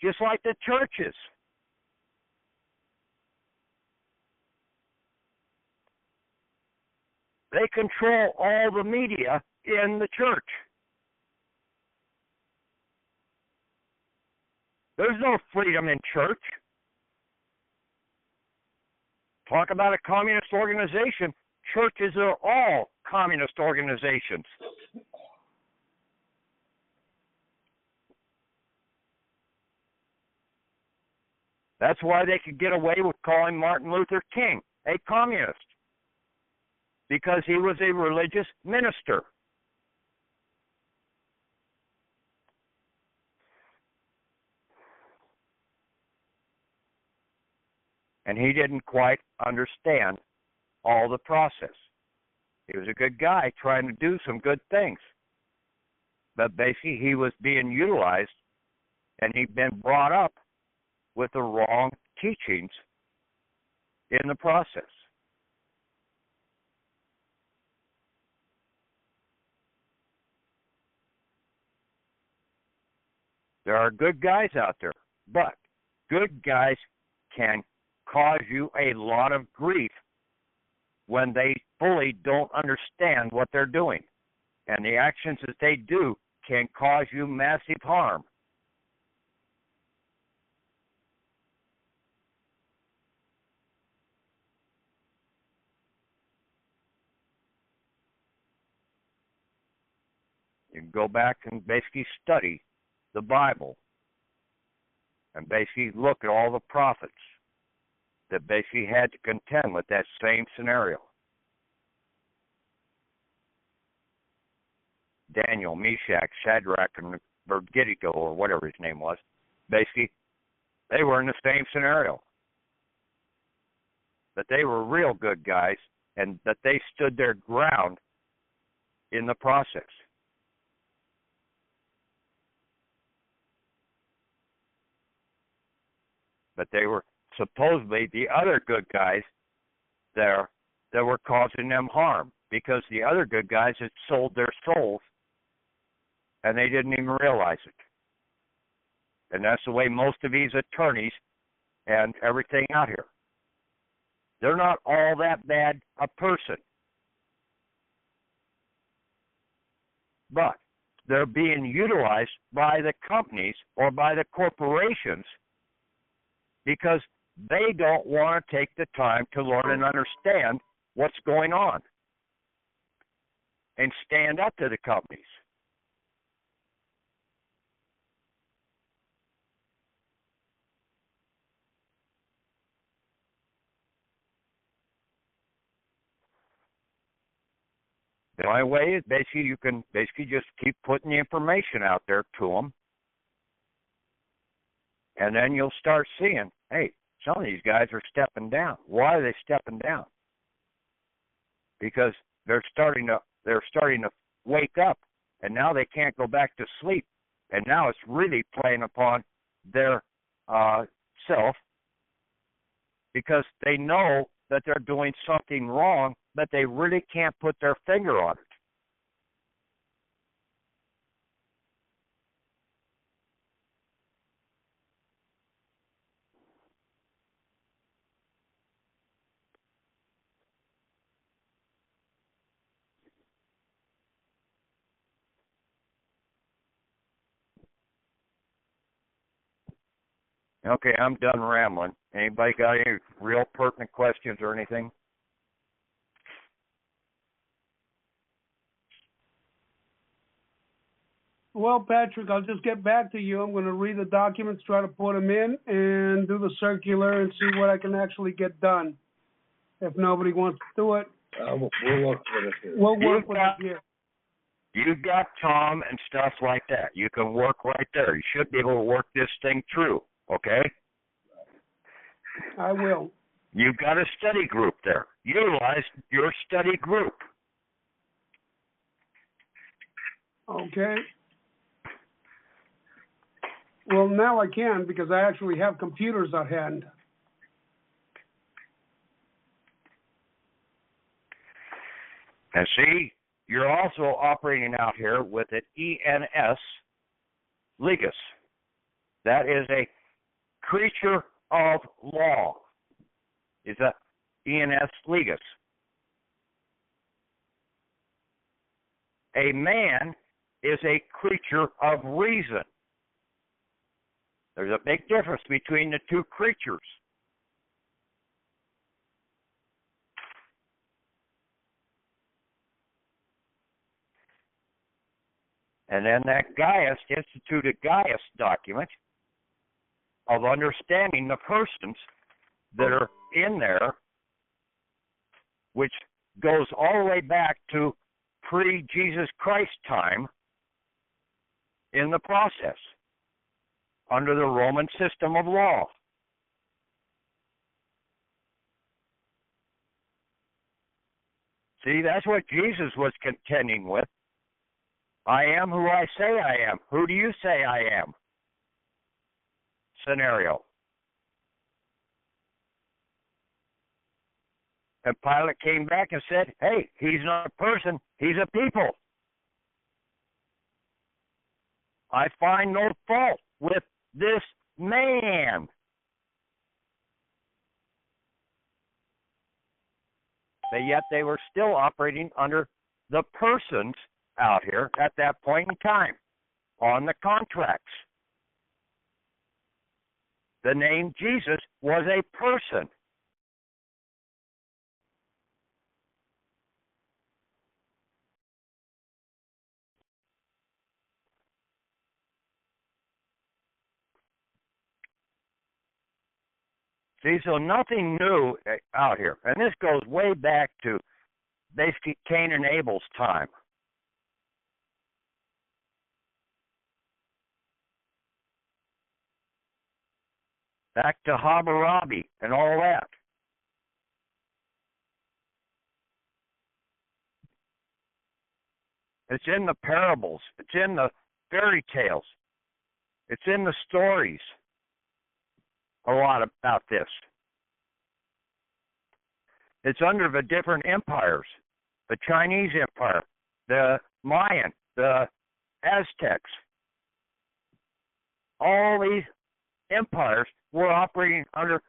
Just like the churches. They control all the media in the church. There's no freedom in church. Talk about a communist organization. Churches are all communist organizations. That's why they could get away with calling Martin Luther King a communist, because he was a religious minister. And he didn't quite understand all the process. He was a good guy trying to do some good things. But basically he was being utilized, and he'd been brought up with the wrong teachings in the process. There are good guys out there, but good guys can cause you a lot of grief when they fully don't understand what they're doing. And the actions that they do can cause you massive harm. You can go back and basically study the Bible and basically look at all the prophets that basically had to contend with that same scenario. Daniel, Meshach, Shadrach, and Abednego, or whatever his name was, basically, they were in the same scenario. But they were real good guys, and that they stood their ground in the process. But they were supposedly the other good guys there that were causing them harm, because the other good guys had sold their souls and they didn't even realize it. And that's the way most of these attorneys and everything out here. They're not all that bad a person. But they're being utilized by the companies or by the corporations because they don't want to take the time to learn and understand what's going on and stand up to the companies. The only way is basically you can basically just keep putting the information out there to them, and then you'll start seeing, hey, some of these guys are stepping down. Why are they stepping down? Because they're starting to wake up, and now they can't go back to sleep, and now it's really playing upon their self, because they know that they're doing something wrong, but they really can't put their finger on it. Okay, I'm done rambling. Anybody got any real pertinent questions or anything? Well, Patrick, I'll just get back to you. I'm going to read the documents, try to put them in, and do the circular and see what I can actually get done. If nobody wants to do it, we'll work with it here. We'll work with it here. You've got Tom and stuff like that. You can work right there. You should be able to work this thing through. Okay? I will. You've got a study group there. Utilize your study group. Okay. Well, now I can because I actually have computers at hand. And see, you're also operating out here with an ENS legis. That is a creature of law. Is a ENS legis. A man is a creature of reason. There's a big difference between the two creatures. And then that Gaius instituted Gaius document of understanding the persons that are in there, which goes all the way back to pre-Jesus Christ time in the process under the Roman system of law. See, that's what Jesus was contending with. I am who I say I am. Who do you say I am? Scenario. And Pilate came back and said, hey, he's not a person, he's a people. I find no fault with this man. But yet they were still operating under the persons out here at that point in time on the contracts. The name Jesus was a person. See, so nothing new out here. And this goes way back to basically Cain and Abel's time. Back to Hammurabi and all that. It's in the parables. It's in the fairy tales. It's in the stories. A lot about this. It's under the different empires. The Chinese Empire, the Mayan, the Aztecs. All these empires were operating under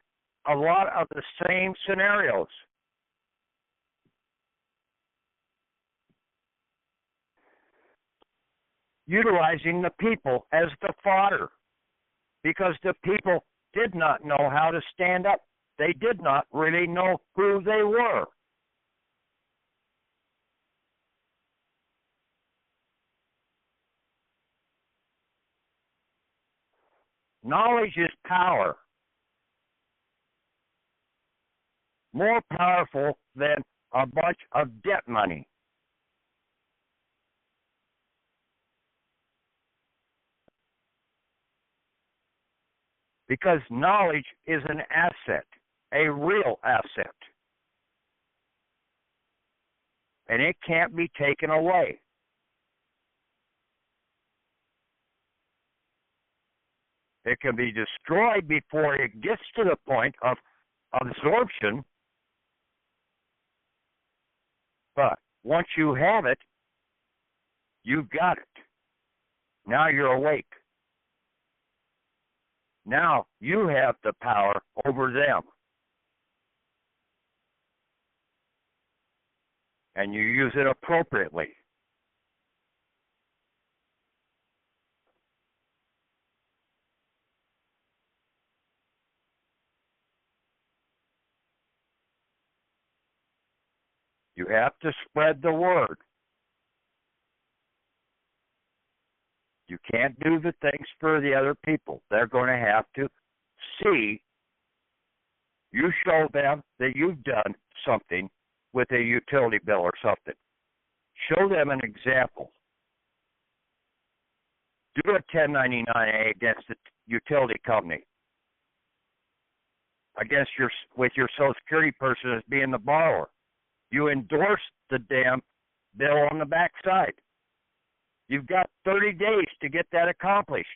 a lot of the same scenarios. Utilizing the people as the fodder, because the people did not know how to stand up. They did not really know who they were. Knowledge is power. More powerful than a bunch of debt money. Because knowledge is an asset, a real asset. And it can't be taken away. It can be destroyed before it gets to the point of absorption. But once you have it, you've got it. Now you're awake. Now you have the power over them. And you use it appropriately. You have to spread the word. You can't do the things for the other people. They're going to have to see you show them that you've done something with a utility bill or something. Show them an example. Do a 1099-A against the utility company. against with your Social Security person as being the borrower. You endorse the damn bill on the back side. You've got 30 days to get that accomplished.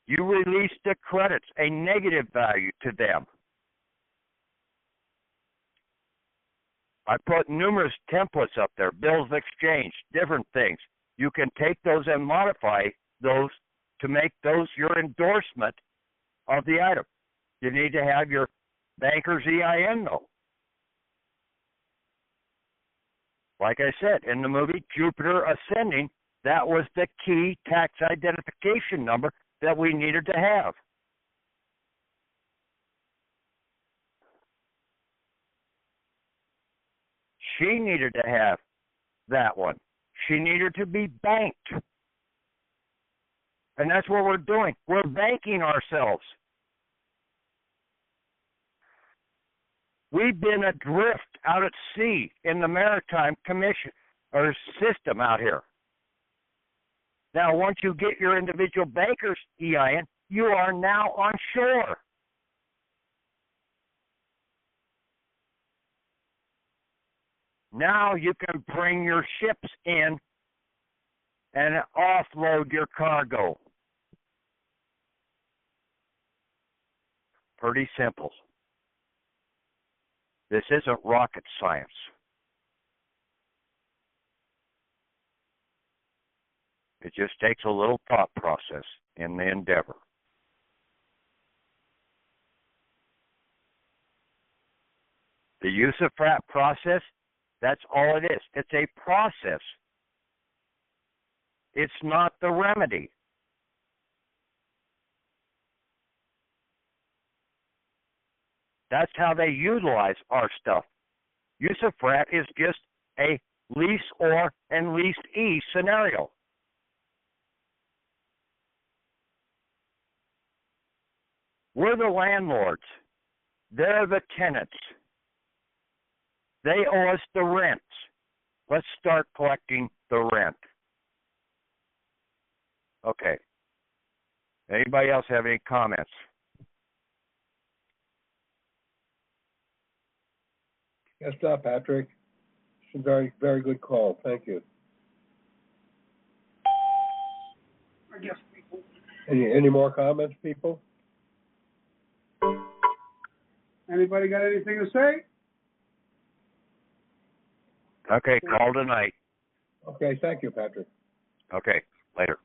You release the credits, a negative value to them. I put numerous templates up there, bills of exchange, different things. You can take those and modify those to make those your endorsement of the item. You need to have your banker's EIN, though. Like I said, in the movie Jupiter Ascending, that was the key tax identification number that we needed to have. She needed to have that one. She needed to be banked. And that's what we're doing. We're banking ourselves. We've been adrift out at sea in the Maritime Commission or system out here. Now, once you get your individual banker's EIN, you are now on shore. Now you can bring your ships in and offload your cargo. Pretty simple. This isn't rocket science. It just takes a little thought process in the endeavor. The USFRAP process, that's all it is. It's a process. It's not the remedy. That's how they utilize our stuff. USFRAP is just a lease or and lease E scenario. We're the landlords. They're the tenants. They owe us the rents. Let's start collecting the rent. Okay. Anybody else have any comments? Yes, Patrick. It's a very, very good call. Thank you. I guess people. Any more comments, people? Anybody got anything to say? Okay, call tonight. Okay, thank you, Patrick. Okay, later.